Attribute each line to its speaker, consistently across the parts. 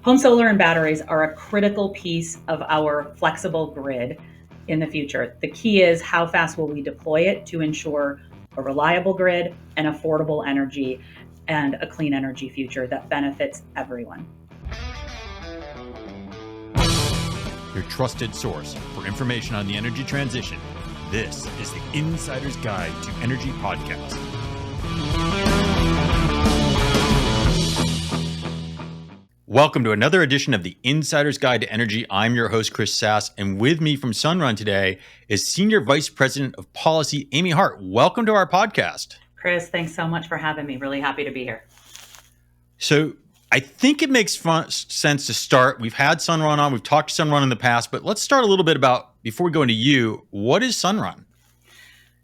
Speaker 1: Home solar and batteries are a critical piece of our flexible grid in the future. The key is how fast will we deploy it to ensure a reliable grid and affordable energy and a clean energy future that benefits everyone.
Speaker 2: Your trusted source for information on the energy transition. This is the Insider's Guide to Energy podcast. Welcome to another edition of the Insider's Guide to Energy. I'm your host, Chris Sass, and with me from Sunrun today is Senior Vice President of Policy, Amy Hart. Welcome to our podcast.
Speaker 1: Chris, thanks so much for having me. Really happy to be here.
Speaker 2: So I think it makes sense to start. We've had Sunrun on. We've talked to Sunrun in the past, but let's start a little bit about, before we go into you, what is Sunrun?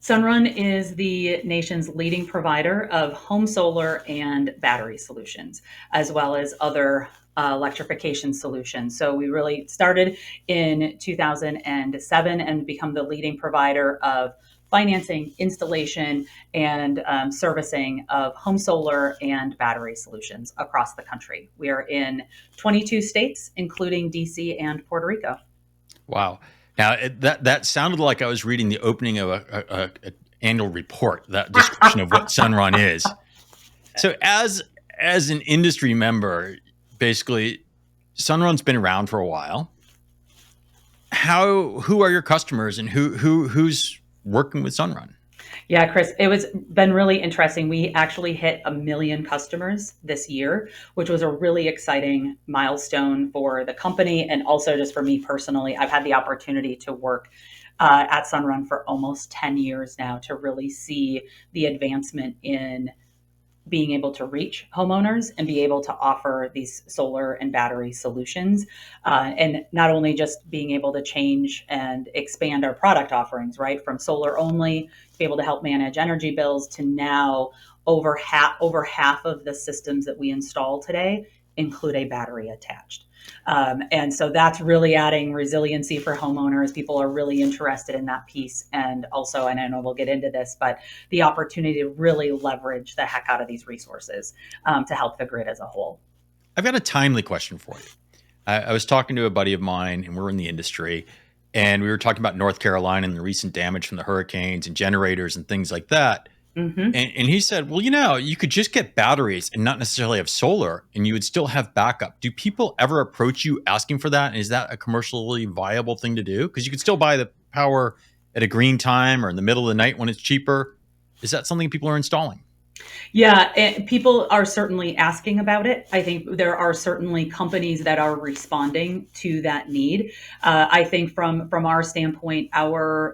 Speaker 1: Sunrun is the nation's leading provider of home solar and battery solutions, as well as other electrification solutions. So we really started in 2007 and become the leading provider of financing, installation, and servicing of home solar and battery solutions across the country. We are in 22 states, including DC and Puerto Rico.
Speaker 2: Wow. Now, that sounded like I was reading the opening of an annual report, that description of what Sunrun is. So as an industry member, basically, Sunrun's been around for a while. Who are your customers and who's working with Sunrun?
Speaker 1: Yeah, Chris, been really interesting. We actually hit 1 million customers this year, which was a really exciting milestone for the company and also just for me personally. I've had the opportunity to work at Sunrun for almost 10 years now to really see the advancement in being able to reach homeowners and be able to offer these solar and battery solutions. And not only just being able to change and expand our product offerings, right? From solar only to be able to help manage energy bills to now over half of the systems that we install today include a battery attached. And so that's really adding resiliency for homeowners. People are really interested in that piece. And also, and I know we'll get into this, but the opportunity to really leverage the heck out of these resources to help the grid as a whole.
Speaker 2: I've got a timely question for you. I was talking to a buddy of mine, and we're in the industry, and we were talking about North Carolina and the recent damage from the hurricanes and generators and things like that. Mm-hmm. And he said, well, you could just get batteries and not necessarily have solar, and you would still have backup. Do people ever approach you asking for that? And is that a commercially viable thing to do? Because you could still buy the power at a green time or in the middle of the night when it's cheaper. Is that something people are installing?
Speaker 1: Yeah, and people are certainly asking about it. I think there are certainly companies that are responding to that need. I think from our standpoint,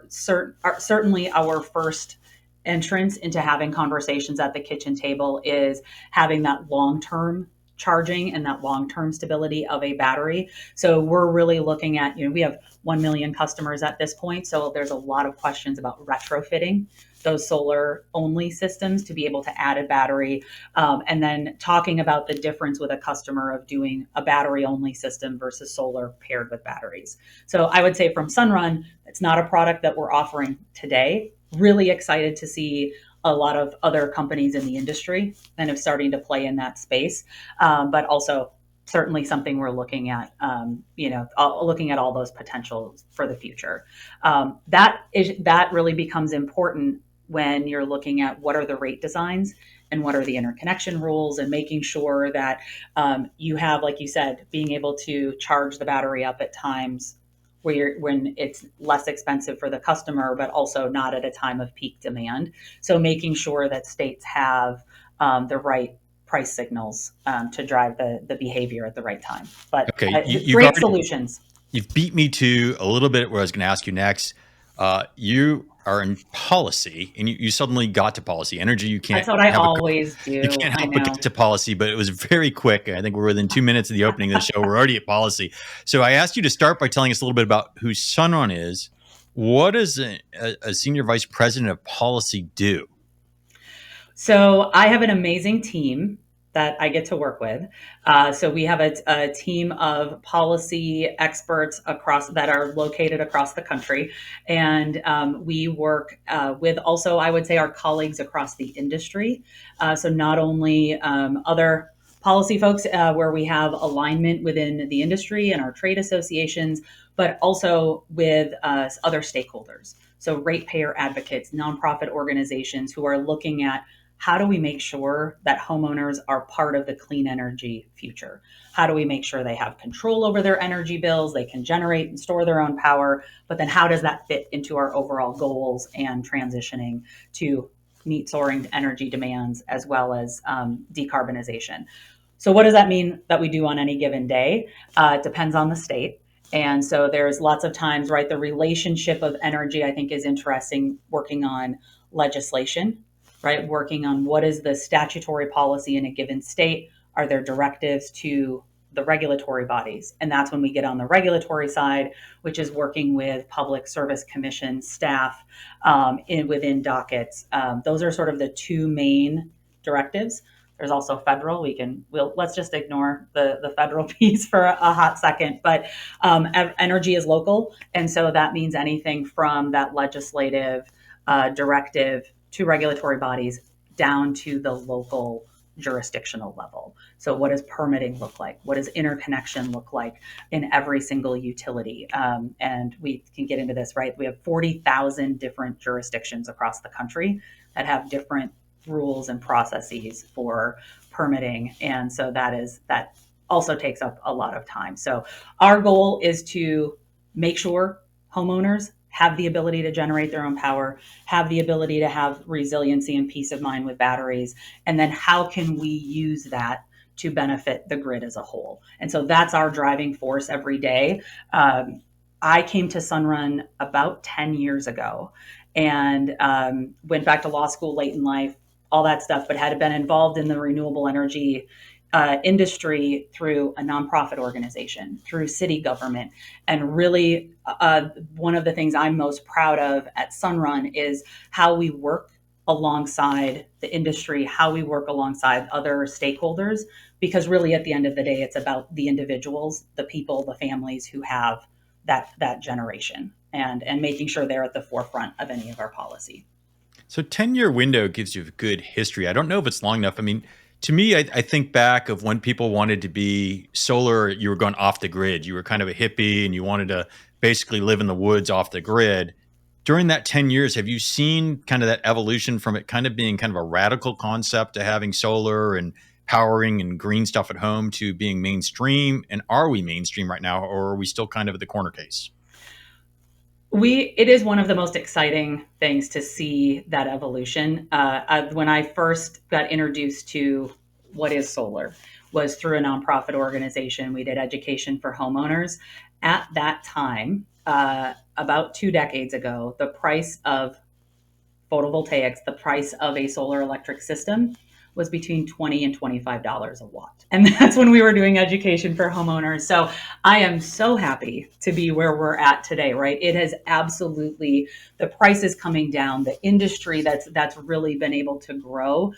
Speaker 1: certainly our first entrance into having conversations at the kitchen table is having that long-term charging and that long-term stability of a battery. So we're really looking at, we have 1 million customers at this point. So there's a lot of questions about retrofitting those solar only systems to be able to add a battery. And then talking about the difference with a customer of doing a battery only system versus solar paired with batteries. So I would say from Sunrun, it's not a product that we're offering today. Really excited to see a lot of other companies in the industry kind of starting to play in that space, but also certainly something we're looking at, looking at all those potentials for the future. That really becomes important when you're looking at what are the rate designs and what are the interconnection rules, and making sure that you have, like you said, being able to charge the battery up at times when it's less expensive for the customer, but also not at a time of peak demand. So making sure that states have the right price signals to drive the behavior at the right time. But
Speaker 2: okay,
Speaker 1: great solutions.
Speaker 2: You've beat me to a little bit where I was going to ask you next. You are in policy, and you suddenly got to policy. Energy, you can't.
Speaker 1: That's what I always do.
Speaker 2: You can't help but get to policy, but it was very quick. I think we're within 2 minutes of the opening of the show. We're already at policy. So I asked you to start by telling us a little bit about who Sunrun is. What does a senior vice president of policy do?
Speaker 1: So I have an amazing team that I get to work with. So we have a team of policy experts that are located across the country. And we work with also, I would say, our colleagues across the industry. So not only other policy folks where we have alignment within the industry and our trade associations, but also with other stakeholders. So ratepayer advocates, nonprofit organizations who are looking at how do we make sure that homeowners are part of the clean energy future? How do we make sure they have control over their energy bills, they can generate and store their own power, but then how does that fit into our overall goals and transitioning to meet soaring energy demands as well as decarbonization? So what does that mean that we do on any given day? It depends on the state. And so there's lots of times, right? The relationship of energy, I think, is interesting, working on legislation, right? Working on what is the statutory policy in a given state. Are there directives to the regulatory bodies? And that's when we get on the regulatory side, which is working with public service commission staff within dockets. Those are sort of the two main directives. There's also federal. Let's just ignore the federal piece for a hot second. But energy is local, and so that means anything from that legislative directive to regulatory bodies down to the local jurisdictional level. So what does permitting look like? What does interconnection look like in every single utility? And we can get into this, right? We have 40,000 different jurisdictions across the country that have different rules and processes for permitting. And so that also takes up a lot of time. So our goal is to make sure homeowners have the ability to generate their own power, have the ability to have resiliency and peace of mind with batteries, and then how can we use that to benefit the grid as a whole? And so that's our driving force every day. I came to Sunrun about 10 years ago and went back to law school late in life, all that stuff, but had been involved in the renewable energy industry through a nonprofit organization, through city government. And really, one of the things I'm most proud of at Sunrun is how we work alongside the industry, how we work alongside other stakeholders, because really at the end of the day, it's about the individuals, the people, the families who have that generation and making sure they're at the forefront of any of our policy.
Speaker 2: So 10-year window gives you a good history. I don't know if it's long enough. I mean, to me, I think back of when people wanted to be solar, you were going off the grid. You were kind of a hippie and you wanted to basically live in the woods off the grid. During that 10 years, have you seen kind of that evolution from it kind of being kind of a radical concept to having solar and powering and green stuff at home to being mainstream? And are we mainstream right now, or are we still kind of at the corner case?
Speaker 1: It is one of the most exciting things to see that evolution. When I first got introduced to what is solar was through a nonprofit organization. We did education for homeowners. At that time, about 2 decades ago, the price of photovoltaics, the price of a solar electric system was between $20 and $25 a watt. And that's when we were doing education for homeowners. So I am so happy to be where we're at today, right? It has absolutely, the price is coming down. The industry that's really been able to grow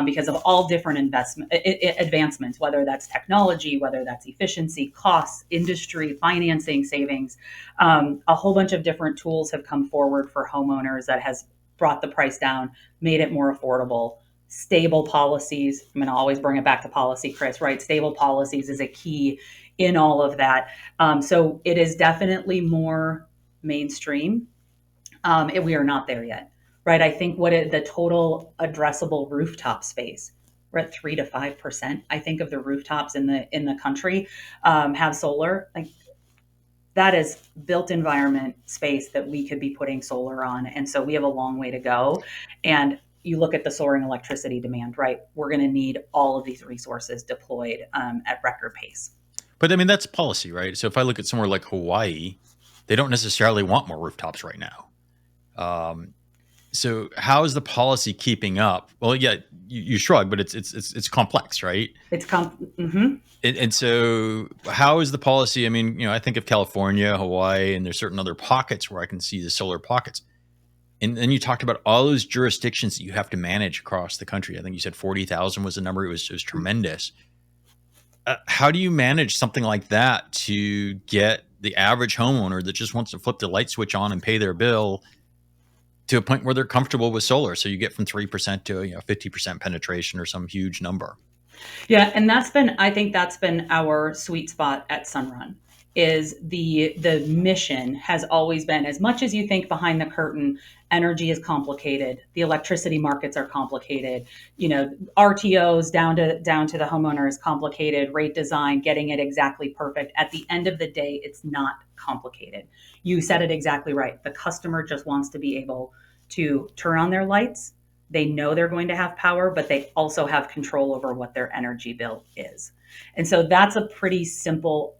Speaker 1: because of all different advancements, whether that's technology, whether that's efficiency, costs, industry, financing, savings. A whole bunch of different tools have come forward for homeowners that has brought the price down, made it more affordable. Stable policies. I'm going to always bring it back to policy, Chris, right? Stable policies is a key in all of that. So it is definitely more mainstream. We are not there yet, right? I think the total addressable rooftop space, we're at 3 to 5%. I think of the rooftops in the country have solar. Like that is built environment space that we could be putting solar on, and so we have a long way to go. And you look at the soaring electricity demand, right? We're going to need all of these resources deployed at record pace.
Speaker 2: But I mean, that's policy, right? So if I look at somewhere like Hawaii, they don't necessarily want more rooftops right now. So how is the policy keeping up? Well, yeah, you shrug, but it's complex, right?
Speaker 1: Mm-hmm.
Speaker 2: And so how is the policy? I mean, I think of California, Hawaii, and there's certain other pockets where I can see the solar pockets. And then you talked about all those jurisdictions that you have to manage across the country. I think you said 40,000 was the number. It was tremendous. How do you manage something like that to get the average homeowner that just wants to flip the light switch on and pay their bill to a point where they're comfortable with solar? So you get from 3% to 50% penetration or some huge number.
Speaker 1: Yeah, and I think that's been our sweet spot at Sunrun is the mission has always been, as much as you think behind the curtain, energy is complicated, the electricity markets are complicated, RTOs down to the homeowner is complicated, rate design, getting it exactly perfect. At the end of the day, it's not complicated. You said it exactly right. The customer just wants to be able to turn on their lights. They know they're going to have power, but they also have control over what their energy bill is. And so that's a pretty simple,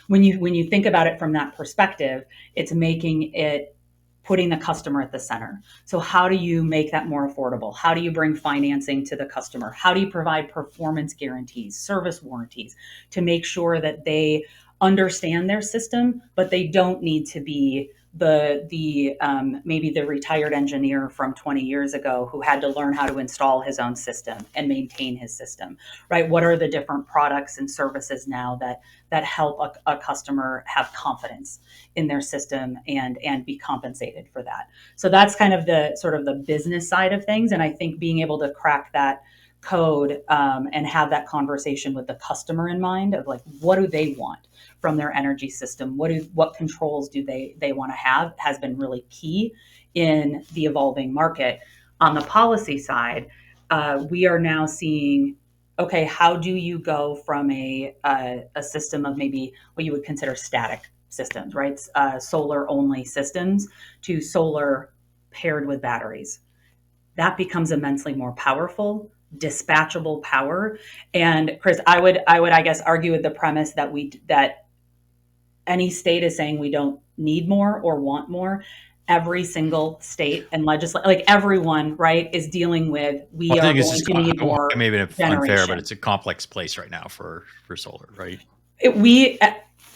Speaker 1: when you think about it from that perspective, it's making it, putting the customer at the center. So how do you make that more affordable? How do you bring financing to the customer? How do you provide performance guarantees, service warranties to make sure that they understand their system, but they don't need to be the maybe the retired engineer from 20 years ago who had to learn how to install his own system and maintain his system, right? What are the different products and services now that help a customer have confidence in their system and be compensated for that? So that's kind of the sort of the business side of things, and I think being able to crack that code, and have that conversation with the customer in mind of like, what do they want from their energy system? What controls do they want to have, has been really key in the evolving market. On the policy side, we are now seeing, okay, how do you go from a system of maybe what you would consider static systems, right? Solar only systems to solar paired with batteries. That becomes immensely more powerful, dispatchable power. And Chris, I would I guess argue with the premise that any state is saying we don't need more or want more. Every single state and legislature, like everyone, right, is dealing with,
Speaker 2: Well,
Speaker 1: we
Speaker 2: I
Speaker 1: are
Speaker 2: think it's
Speaker 1: going
Speaker 2: just
Speaker 1: to need
Speaker 2: Hawaii
Speaker 1: more
Speaker 2: may be unfair, but
Speaker 1: generation.
Speaker 2: it's a complex place right now for solar, right?
Speaker 1: We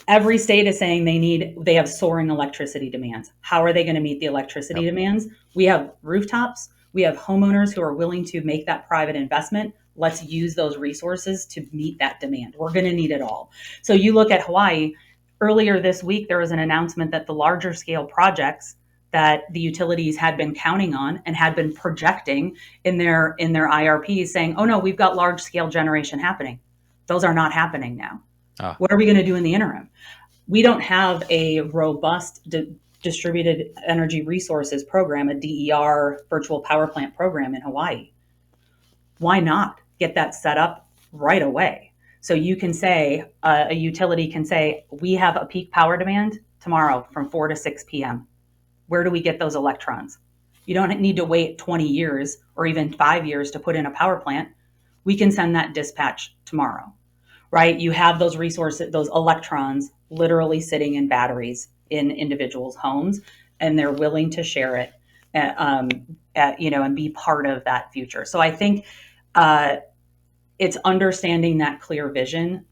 Speaker 1: Every state is saying they have soaring electricity demands. How are they going to meet the electricity
Speaker 2: Yep.
Speaker 1: demands? We have rooftops, we have homeowners who are willing to make that private investment. Let's use those resources to meet that demand. We're going to need it all. So you look at Hawaii. Earlier this week there was an announcement that the larger scale projects that the utilities had been counting on and had been projecting in their IRPs, saying, oh no, we've got large scale generation happening. Those are not happening now.
Speaker 2: Ah,
Speaker 1: What are we going to do in the interim? We don't have a robust distributed energy resources program, a DER virtual power plant program in Hawaii. Why not get that set up right away? So you can say, a utility can say, we have a peak power demand tomorrow from 4 to 6 p.m. Where do we get those electrons? You don't need to wait 20 years or even 5 years to put in a power plant. We can send that dispatch tomorrow, right? You have those resources, those electrons literally sitting in batteries in individuals' homes, and they're willing to share it, and be part of that future. So I think, uh, it's understanding that clear vision.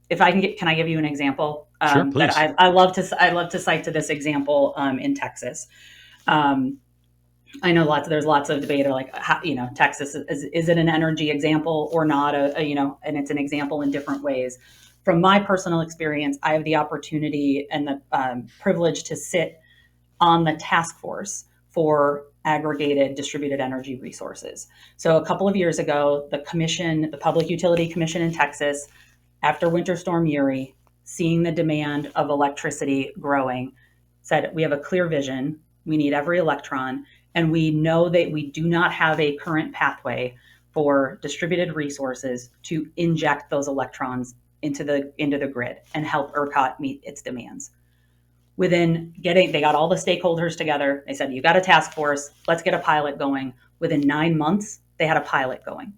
Speaker 1: If I can I give you an example,
Speaker 2: sure,
Speaker 1: that
Speaker 2: please.
Speaker 1: I love to cite to this example, in Texas. Um, I know there's lots of debate, or like, how, Texas is it an energy example or not? And it's an example in different ways. From my personal experience, I have the opportunity and the, privilege to sit on the task force for aggregated distributed energy resources. So a couple of years ago, the Public Utility Commission in Texas, after Winter Storm Uri, seeing the demand of electricity growing, said, we have a clear vision. We need every electron. And we know that we do not have a current pathway for distributed resources to inject those electrons into the grid and help ERCOT meet its demands. They got all the stakeholders together. They said, you got a task force. Let's get a pilot going. Within 9 months, they had a pilot going.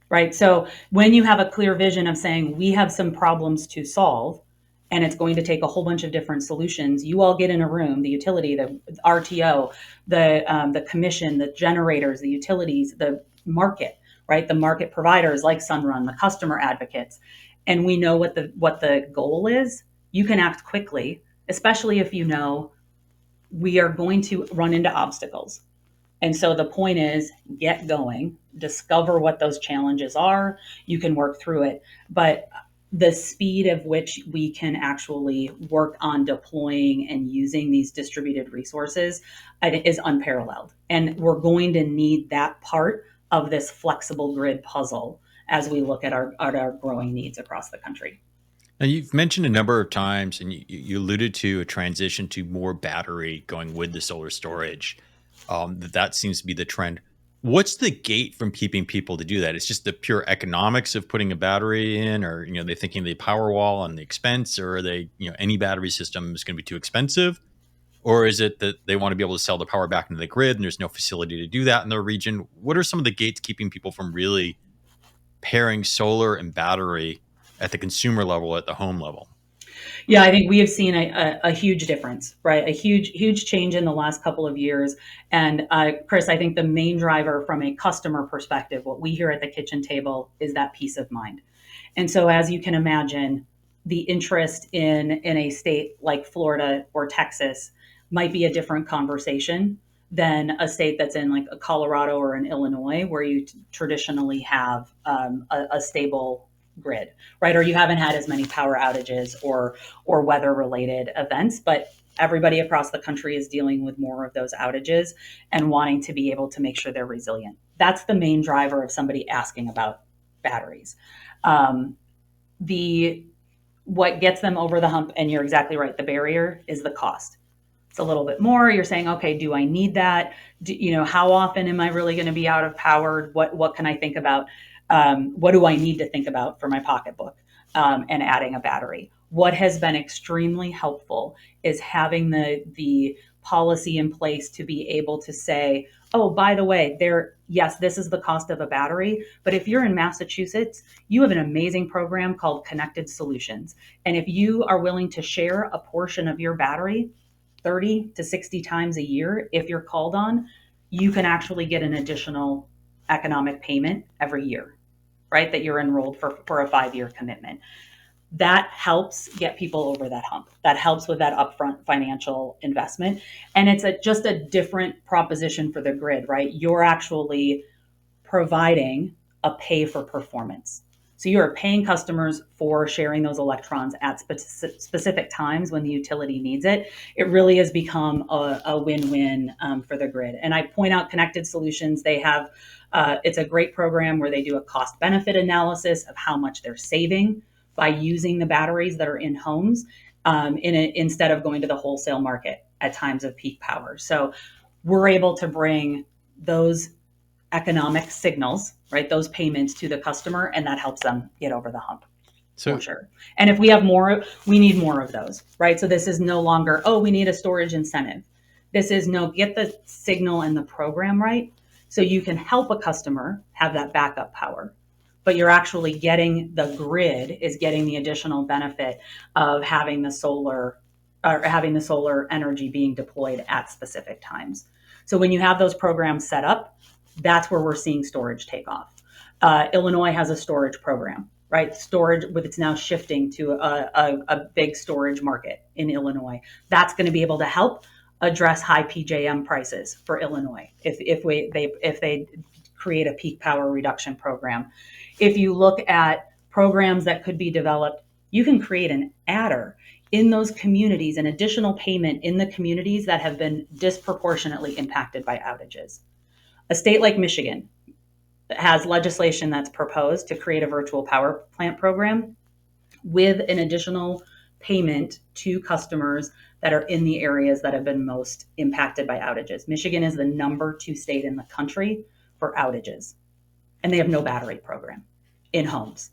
Speaker 1: Right. So when you have a clear vision of saying, we have some problems to solve, and it's going to take a whole bunch of different solutions, you all get in a room, the utility, the RTO, the commission, the generators, the utilities, the market, right? The market providers like Sunrun, the customer advocates. And we know what the goal is. You can act quickly, especially if you know we are going to run into obstacles. And so the point is, get going, discover what those challenges are. You can work through it. But the speed of which we can actually work on deploying and using these distributed resources is unparalleled. And we're going to need that part of this flexible grid puzzle as we look at our growing needs across the country.
Speaker 2: Now, you've mentioned a number of times, and you alluded to a transition to more battery going with the solar storage. That seems to be the trend. What's the gate from keeping people to do that? It's just the pure economics of putting a battery in, or they're thinking the power wall and the expense, or are they, any battery system is going to be too expensive, or is it that they want to be able to sell the power back into the grid and there's no facility to do that in their region? What are some of the gates keeping people from really pairing solar and battery at the consumer level, at the home level?
Speaker 1: Yeah, I think we have seen a huge difference, right? A huge change in the last couple of years. And Chris, I think the main driver from a customer perspective, what we hear at the kitchen table is that peace of mind. And so, as you can imagine, the interest in a state like Florida or Texas might be a different conversation than a state that's in like a Colorado or an Illinois, where you traditionally have a stable grid, right? Or you haven't had as many power outages or weather related events, but everybody across the country is dealing with more of those outages and wanting to be able to make sure they're resilient. That's the main driver of somebody asking about batteries. The What gets them over the hump, and you're exactly right, the barrier is the cost. It's a little bit more. You're saying, okay, do I need that? How often am I really going to be out of power? What can I think about? What do I need to think about for my pocketbook, and adding a battery? What has been extremely helpful is having the policy in place to be able to say, oh, by the way, yes, this is the cost of a battery, but if you're in Massachusetts, you have an amazing program called Connected Solutions. And if you are willing to share a portion of your battery 30 to 60 times a year, if you're called on, you can actually get an additional economic payment every year, right? That you're enrolled for a 5-year commitment. That helps get people over that hump. That helps with that upfront financial investment. And it's just a different proposition for the grid, right? You're actually providing a pay for performance. So you are paying customers for sharing those electrons at specific times when the utility needs it. It really has become a win-win for the grid. And I point out Connected Solutions. They have, it's a great program where they do a cost benefit analysis of how much they're saving by using the batteries that are in homes, instead of going to the wholesale market at times of peak power. So we're able to bring those economic signals, right, those payments to the customer, and that helps them get over the hump. For sure. And if we have more, we need more of those, right? So this is no longer, oh, we need a storage incentive. This is no, get the signal and the program right so you can help a customer have that backup power. But you're actually getting, the grid is getting the additional benefit of having the solar energy being deployed at specific times. So when you have those programs set up, that's where we're seeing storage take off. Illinois has a storage program, right? Storage, but it's now shifting to a big storage market in Illinois. That's going to be able to help address high PJM prices for Illinois if they create a peak power reduction program. If you look at programs that could be developed, you can create an adder in those communities, an additional payment in the communities that have been disproportionately impacted by outages. A state like Michigan has legislation that's proposed to create a virtual power plant program with an additional payment to customers that are in the areas that have been most impacted by outages. Michigan is the #2 state in the country for outages, and they have no battery program in homes.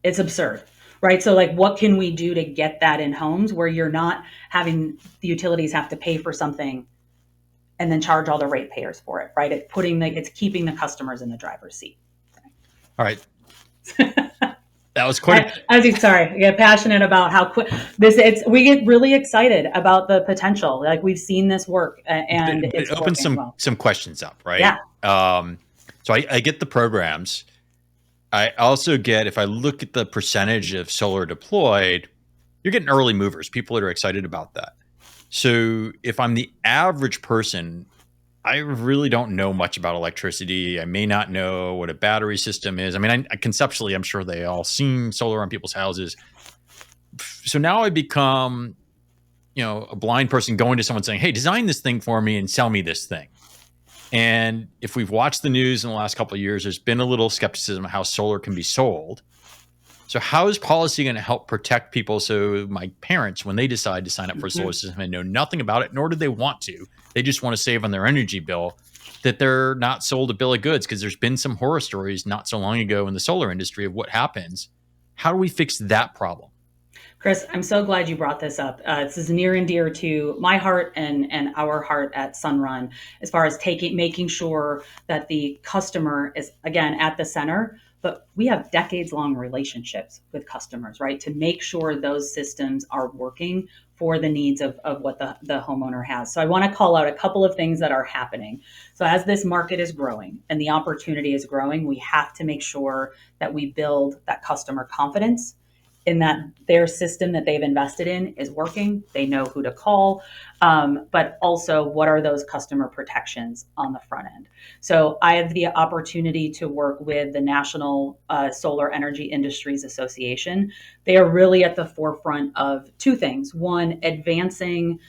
Speaker 1: It's absurd, right? So like, what can we do to get that in homes where you're not having the utilities have to pay for something and then charge all the ratepayers for it, right? It's keeping the customers in the driver's seat.
Speaker 2: All right. That was quite.
Speaker 1: Sorry, I get passionate about how quick we get really excited about the potential. Like, we've seen this work, and it opens
Speaker 2: some questions up, right?
Speaker 1: Yeah.
Speaker 2: So I get the programs. I also get, if I look at the percentage of solar deployed, you're getting early movers, people that are excited about that. So if I'm the average person, I really don't know much about electricity. I may not know what a battery system is. I mean, conceptually, I'm sure they all seen solar on people's houses. So now I become, a blind person going to someone saying, hey, design this thing for me and sell me this thing. And if we've watched the news in the last couple of years, there's been a little skepticism of how solar can be sold. So how is policy going to help protect people? So my parents, when they decide to sign up for a solar
Speaker 1: Mhm.
Speaker 2: system and know nothing about it, nor do they want to, they just want to save on their energy bill, that they're not sold a bill of goods, because there's been some horror stories not so long ago in the solar industry of what happens. How do we fix that problem?
Speaker 1: Chris, I'm so glad you brought this up. This is near and dear to my heart and our heart at Sunrun, as far as making sure that the customer is again at the center. But we have decades long relationships with customers, right? To make sure those systems are working for the needs of what the homeowner has. So I want to call out a couple of things that are happening. So as this market is growing and the opportunity is growing, we have to make sure that we build that customer confidence in that their system that they've invested in is working. They know who to call, but also what are those customer protections on the front end. So I have the opportunity to work with the National Solar Energy Industries Association. They are really at the forefront of two things. One, advancing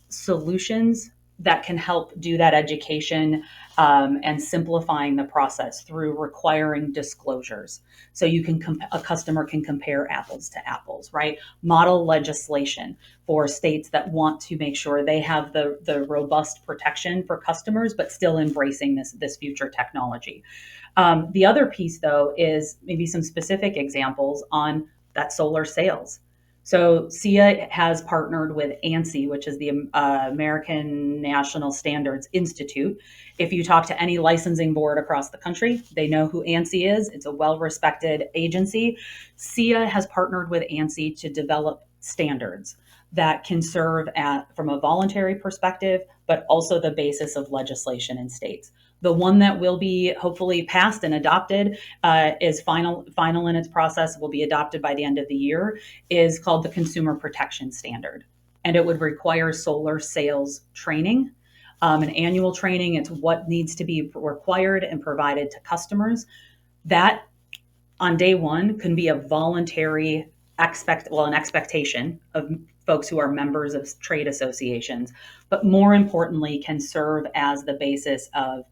Speaker 1: solutions that can help do that education and simplifying the process through requiring disclosures. So you can a customer can compare apples to apples, right? Model legislation for states that want to make sure they have the robust protection for customers, but still embracing this future technology. The other piece, though, is maybe some specific examples on that solar sales. So SIA has partnered with ANSI, which is the American National Standards Institute. If you talk to any licensing board across the country, they know who ANSI is. It's a well-respected agency. SIA has partnered with ANSI to develop standards that can serve from a voluntary perspective, but also the basis of legislation in states. The one that will be hopefully passed and adopted is final in its process, will be adopted by the end of the year, is called the Consumer Protection Standard. And it would require solar sales training, an annual training. It's what needs to be required and provided to customers. That on day one can be a voluntary an expectation of folks who are members of trade associations, but more importantly, can serve as the basis of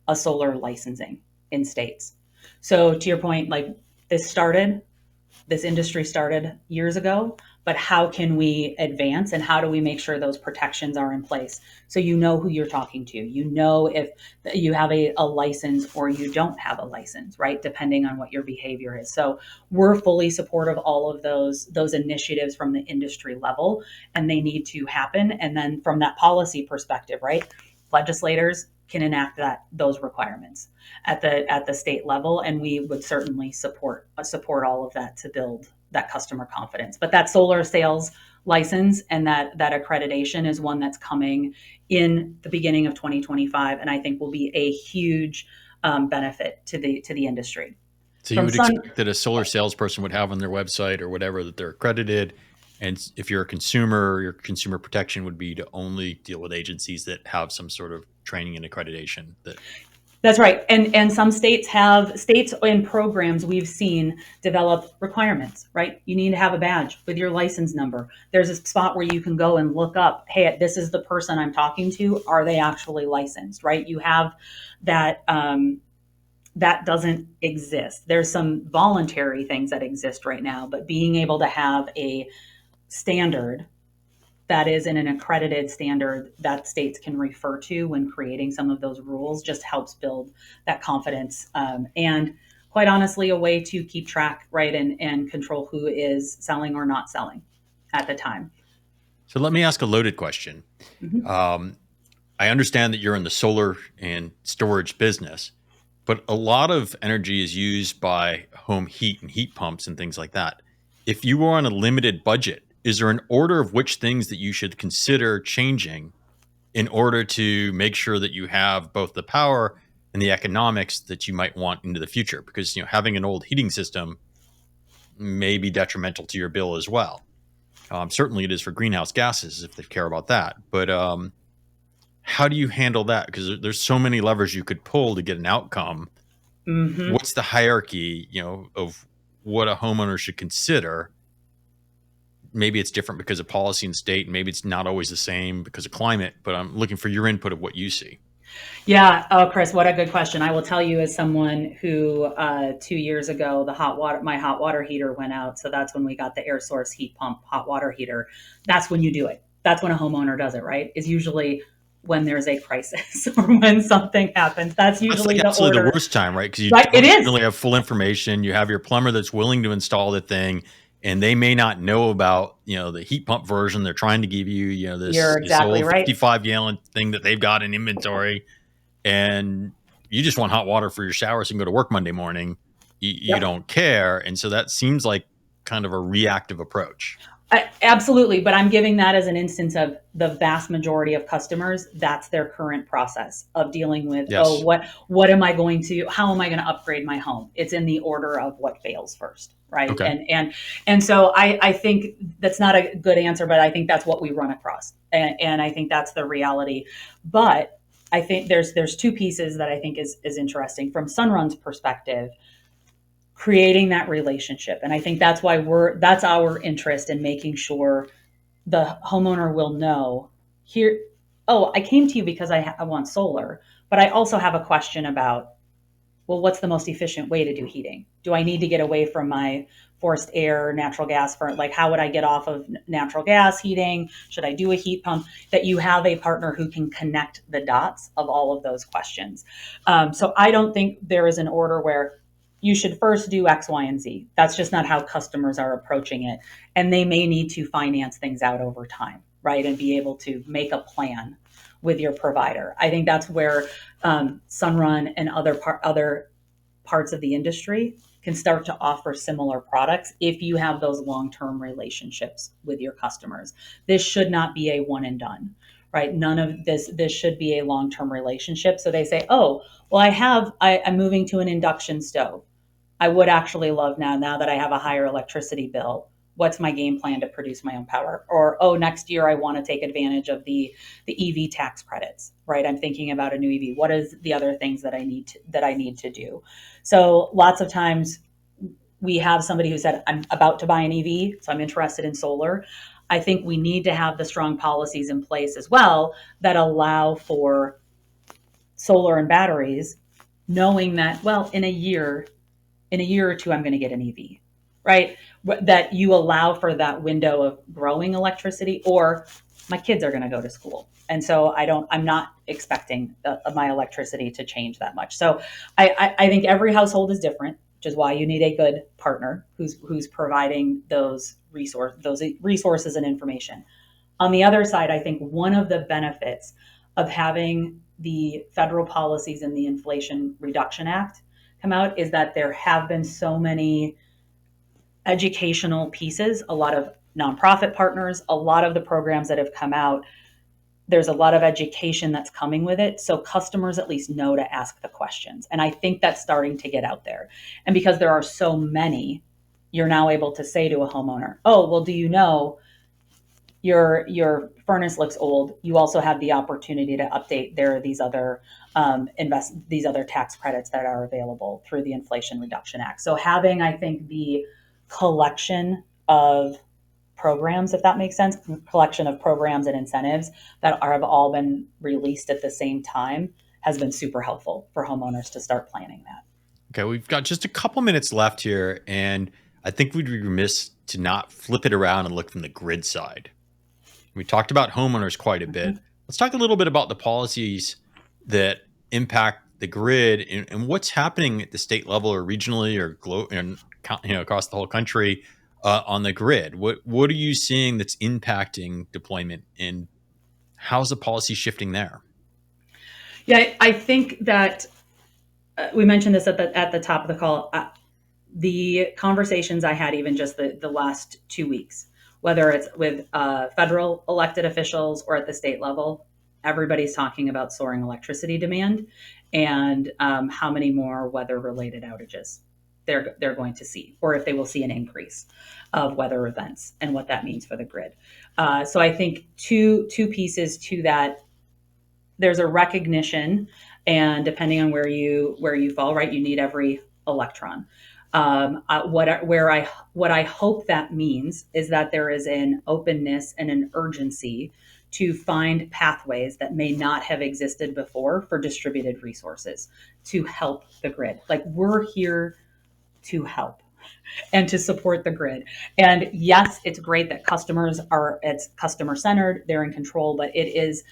Speaker 1: a solar licensing in states. So to your point, like this industry started years ago, but how can we advance and how do we make sure those protections are in place? So you know who you're talking to. You know if you have a license or you don't have a license, right? Depending on what your behavior is. So we're fully supportive of all of those initiatives from the industry level, and they need to happen. And then from that policy perspective, right? Legislators can enact those requirements at the state level, and we would certainly support all of that to build that customer confidence. But that solar sales license and that accreditation is one that's coming in the beginning of 2025, and I think will be a huge benefit to the industry.
Speaker 2: So you
Speaker 1: From
Speaker 2: would
Speaker 1: Sun,
Speaker 2: expect that a solar salesperson would have on their website or whatever that they're accredited. And if you're a consumer, your consumer protection would be to only deal with agencies that have some sort of training and accreditation.
Speaker 1: That's right. And some states and programs we've seen develop requirements, right? You need to have a badge with your license number. There's a spot where you can go and look up, hey, this is the person I'm talking to. Are they actually licensed, right? You have that that doesn't exist. There's some voluntary things that exist right now, but being able to have a standard that is in an accredited standard that states can refer to when creating some of those rules just helps build that confidence, and quite honestly a way to keep track, right, and control who is selling or not selling at the time.
Speaker 2: So let me ask a loaded question.
Speaker 1: Mm-hmm.
Speaker 2: Um, I understand that you're in the solar and storage business, but a lot of energy is used by home heat and heat pumps and things like that. If you were on a limited budget, is there an order of which things that you should consider changing in order to make sure that you have both the power and the economics that you might want into the future? Because having an old heating system may be detrimental to your bill as well. Certainly, it is for greenhouse gases if they care about that. But how do you handle that? Because there's so many levers you could pull to get an outcome.
Speaker 1: Mm-hmm.
Speaker 2: What's the hierarchy, of what a homeowner should consider? Maybe it's different because of policy and state, and maybe it's not always the same because of climate. But I'm looking for your input of what you see.
Speaker 1: Yeah. Oh, Chris, what a good question. I will tell you, as someone who 2 years ago, my hot water heater went out. So that's when we got the air source heat pump hot water heater. That's when you do it. That's when a homeowner does it, right? Is usually when there's a crisis or when something happens. That's
Speaker 2: That's like
Speaker 1: usually the
Speaker 2: absolutely the
Speaker 1: order,
Speaker 2: worst time, right? Because you
Speaker 1: right? It
Speaker 2: don't
Speaker 1: is.
Speaker 2: really have full information. You have your plumber that's willing to install the thing, and they may not know about the heat pump version. They're trying to give you
Speaker 1: You're
Speaker 2: this
Speaker 1: exactly
Speaker 2: old
Speaker 1: right.
Speaker 2: 55-gallon thing that they've got in inventory, and you just want hot water for your shower so you can go to work Monday morning. You
Speaker 1: Yep.
Speaker 2: don't care, and so that seems like kind of a reactive approach.
Speaker 1: Absolutely, but I'm giving that as an instance of the vast majority of customers. That's their current process of dealing with. Oh,
Speaker 2: Yes.
Speaker 1: what am I going to? How am I going to upgrade my home? It's in the order of what fails first, right?
Speaker 2: Okay.
Speaker 1: And so I think that's not a good answer, but I think that's what we run across, and I think that's the reality. But I think there's two pieces that I think is interesting from Sunrun's perspective, creating that relationship. And I think that's our interest in making sure the homeowner will know here, oh, I came to you because I want solar, but I also have a question about, well, what's the most efficient way to do heating? Do I need to get away from my forced air, natural gas for, like, how would I get off of natural gas heating? Should I do a heat pump? That you have a partner who can connect the dots of all of those questions. So I don't think there is an order where you should first do X, Y, and Z. That's just not how customers are approaching it. And they may need to finance things out over time, right? And be able to make a plan with your provider. I think that's where Sunrun and other parts of the industry can start to offer similar products if you have those long-term relationships with your customers. This should not be a one and done, right? None of this should be a long-term relationship. So they say, oh, well, I'm moving to an induction stove. I would actually love now that I have a higher electricity bill, what's my game plan to produce my own power? Or, oh, next year I want to take advantage of the EV tax credits, right? I'm thinking about a new EV. What is the other things that I need to do? So lots of times we have somebody who said, I'm about to buy an EV, so I'm interested in solar. I think we need to have the strong policies in place as well that allow for solar and batteries, knowing that, well, in a year or two, I'm going to get an EV, right? That you allow for that window of growing electricity, or my kids are going to go to school. And so I'm not expecting my electricity to change that much. So I think every household is different, which is why you need a good partner who's providing those resources and information. On the other side, I think one of the benefits of having the federal policies in the Inflation Reduction Act come out is that there have been so many educational pieces, a lot of nonprofit partners, a lot of the programs that have come out. There's a lot of education that's coming with it. So customers at least know to ask the questions. And I think that's starting to get out there. And because there are so many, you're now able to say to a homeowner, oh, well, do you know your furnace looks old? You also have the opportunity to update. There are these other tax credits that are available through the Inflation Reduction Act. So having, I think, the collection of programs, if that makes sense, collection of programs and incentives have all been released at the same time has been super helpful for homeowners to start planning that.
Speaker 2: Okay, we've got just a couple minutes left here, and I think we'd be remiss to not flip it around and look from the grid side. We talked about homeowners quite a bit.
Speaker 1: Mhm.
Speaker 2: Let's talk a little bit about the policies that impact the grid and what's happening at the state level or regionally or and across the whole country on the grid. What are you seeing that's impacting deployment, and how's the policy shifting there?
Speaker 1: Yeah, I think that we mentioned this at the top of the call. The conversations I had, even just the last 2 weeks, whether it's with federal elected officials or at the state level, everybody's talking about soaring electricity demand and how many more weather related outages they're going to see, or if they will see an increase of weather events and what that means for the grid. So I think two pieces to that. There's a recognition, and depending on where you fall, right, you need every electron. What I hope that means is that there is an openness and an urgency to find pathways that may not have existed before for distributed resources to help the grid. Like, we're here to help and to support the grid. And yes, it's great that it's customer centered, they're in control, but it is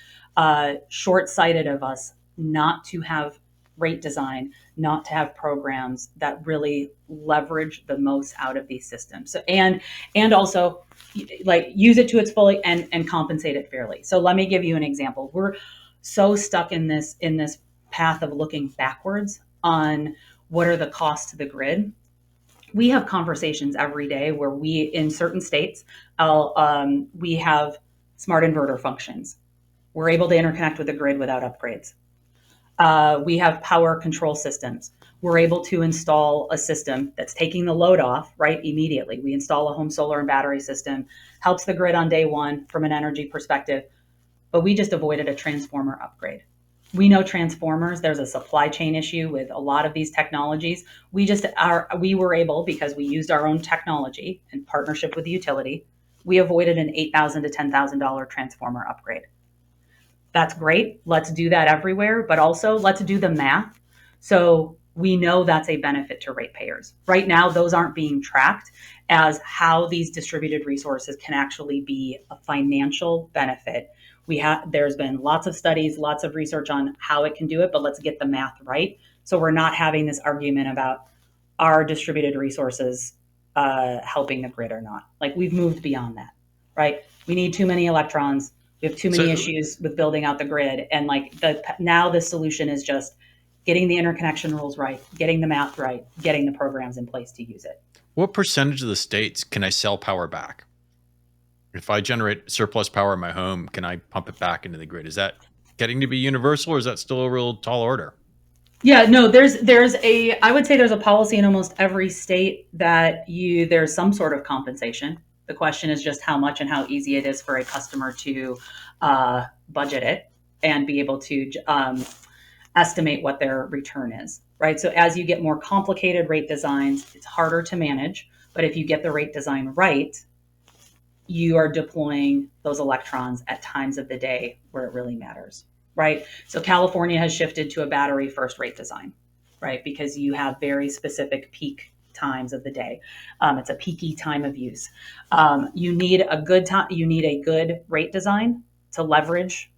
Speaker 1: short sighted of us not to have rate design, not to have programs that really leverage the most out of these systems. So, and also like use it to its fully and compensate it fairly. So let me give you an example. We're so stuck in this path of looking backwards on what are the costs to the grid. We have conversations every day where in certain states, we have smart inverter functions. We're able to interconnect with the grid without upgrades. We have power control systems. We're able to install a system that's taking the load off, right, immediately. We install a home solar and battery system, helps the grid on day one from an energy perspective, but we just avoided a transformer upgrade. We know transformers, there's a supply chain issue with a lot of these technologies. We were able, because we used our own technology in partnership with the utility, we avoided an $8,000 to $10,000 transformer upgrade. That's great. Let's do that everywhere, but also let's do the math so we know that's a benefit to ratepayers. Right now, those aren't being tracked as how these distributed resources can actually be a financial benefit. There's been lots of studies, lots of research on how it can do it, but let's get the math right. So we're not having this argument about are distributed resources helping the grid or not. Like, we've moved beyond that, right? We need too many electrons. We have too many issues with building out the grid. And like now the solution is just getting the interconnection rules right, getting the math right, getting the programs in place to use it.
Speaker 2: What percentage of the states can I sell power back? If I generate surplus power in my home, can I pump it back into the grid? Is that getting to be universal, or is that still a real tall order?
Speaker 1: Yeah, no, I would say there's a policy in almost every state that there's some sort of compensation. The question is just how much and how easy it is for a customer to budget it and be able to estimate what their return is, right? So as you get more complicated rate designs, it's harder to manage. But if you get the rate design right, you are deploying those electrons at times of the day where it really matters, right? So California has shifted to a battery first rate design, right? Because you have very specific peak times of the day. It's a peaky time of use. You need a good time. You need a good rate design to leverage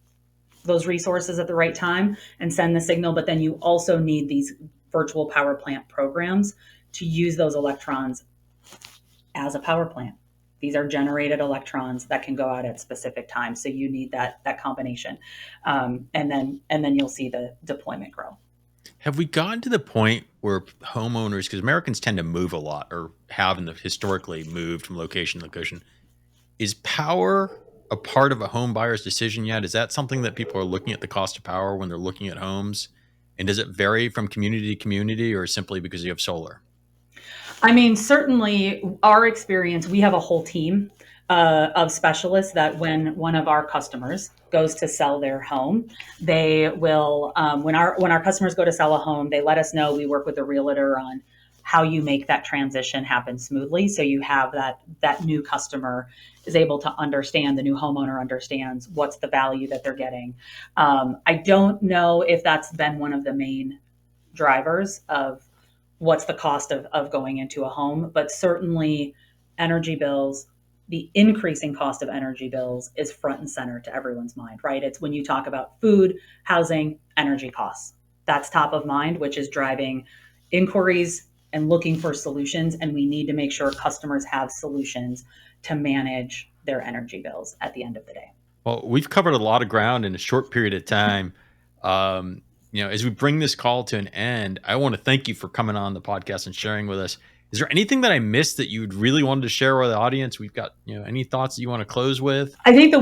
Speaker 1: those resources at the right time and send the signal. But then you also need these virtual power plant programs to use those electrons as a power plant. These are generated electrons that can go out at specific times. So you need that combination. And then you'll see the deployment grow.
Speaker 2: Have we gotten to the point where homeowners, because Americans tend to move a lot, or have historically moved from location to location, is power a part of a home buyer's decision yet? Is that something that people are looking at, the cost of power, when they're looking at homes? And does it vary from community to community, or simply because you have solar?
Speaker 1: I mean, certainly our experience, we have a whole team of specialists that when one of our customers goes to sell their home, they will, when our customers go to sell a home, they let us know. We work with the realtor on how you make that transition happen smoothly. So you have that new customer is able to understand, the new homeowner understands what's the value that they're getting. I don't know if that's been one of the main drivers of what's the cost of going into a home, but certainly energy bills, the increasing cost of energy bills is front and center to everyone's mind, right? It's when you talk about food, housing, energy costs. That's top of mind, which is driving inquiries and looking for solutions. And we need to make sure customers have solutions to manage their energy bills at the end of the day.
Speaker 2: Well, we've covered a lot of ground in a short period of time. As we bring this call to an end, I want to thank you for coming on the podcast and sharing with us. Is there anything that I missed that you'd really wanted to share with the audience? We've got, any thoughts that you want to close with?
Speaker 1: I think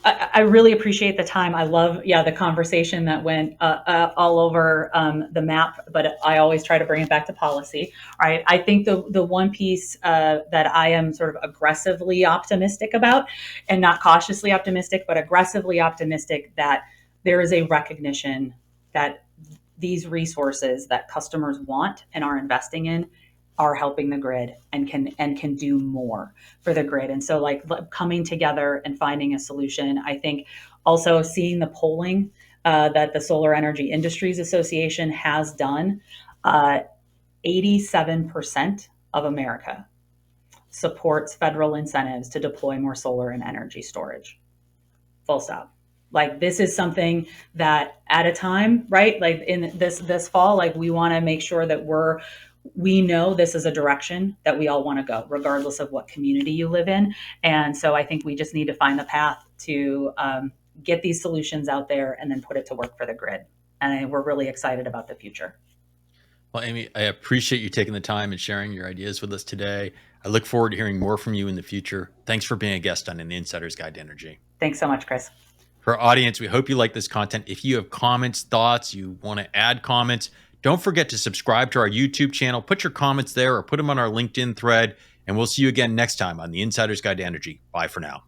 Speaker 1: I really appreciate the time. I love, the conversation that went all over the map, but I always try to bring it back to policy, right? I think the one piece that I am sort of aggressively optimistic about, and not cautiously optimistic, but aggressively optimistic, that there is a recognition that these resources that customers want and are investing in are helping the grid and can do more for the grid. And so like coming together and finding a solution. I think also seeing the polling that the Solar Energy Industries Association has done, 87% of America supports federal incentives to deploy more solar and energy storage. Full stop. Like this is something that at a time, right? Like in this fall, like we want to make sure that we know this is a direction that we all want to go, regardless of what community you live in. And so I think we just need to find the path to get these solutions out there and then put it to work for the grid. And we're really excited about the future.
Speaker 2: Well, Amy, I appreciate you taking the time and sharing your ideas with us today. I look forward to hearing more from you in the future. Thanks for being a guest on The Insider's Guide to Energy.
Speaker 1: Thanks so much, Chris.
Speaker 2: For our audience, we hope you like this content. If you have comments, thoughts, you want to add comments, don't forget to subscribe to our YouTube channel. Put your comments there or put them on our LinkedIn thread. And we'll see you again next time on The Insider's Guide to Energy. Bye for now.